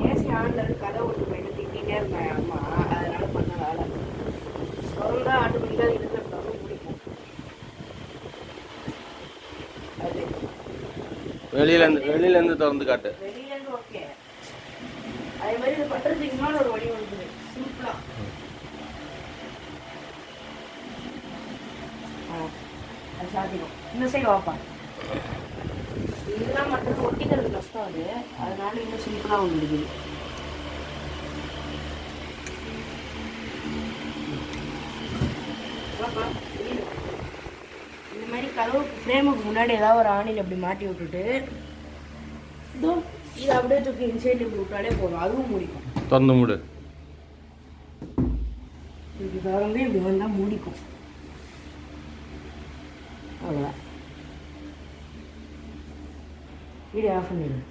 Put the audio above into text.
AC ஆன்ல இருந்து கதை ஒன்று போயிட்டு திட்டிகிட்டே இருந்தேன் அம்மா, அதனால பண்ண வேலை திறந்தா ஆட்டோமேட்டிக்காக இருக்கிற பிடிக்கும். அது வெளியிலேருந்து திறந்து காட்டு. வெளியிலேருந்து ஓகே. அதே மாதிரி இது பண்ணுறதுக்கு இன்னொரு ஒரு வழி வந்துது சிம்பிளாக. அது சாத்திடும். இந்த சைடு வாப்பா. இதெல்லாம் மட்டும் ஒட்டிக்கிறது கஷ்டம் அது, அதனால இன்னும் சிம்பிளாக ஒன்று இருக்குது. இந்த மாதிரி கதவுக்கு ஃப்ரேமுக்கு முன்னாடி ஏதாவது ஒரு ஆணியில் அப்படி மாட்டி விட்டுட்டு இதோ இதை அப்படியே தூக்கி இன்சைட் இப்படி விட்டாலே போதும், அதுவும் முடிக்கும். திறந்து மூடு. இப்படி திறந்து இப்படி வந்தால் மூடிக்கும். அவ்வளோதான். வீடியோ ஆஃப் பண்ணிடுங்க.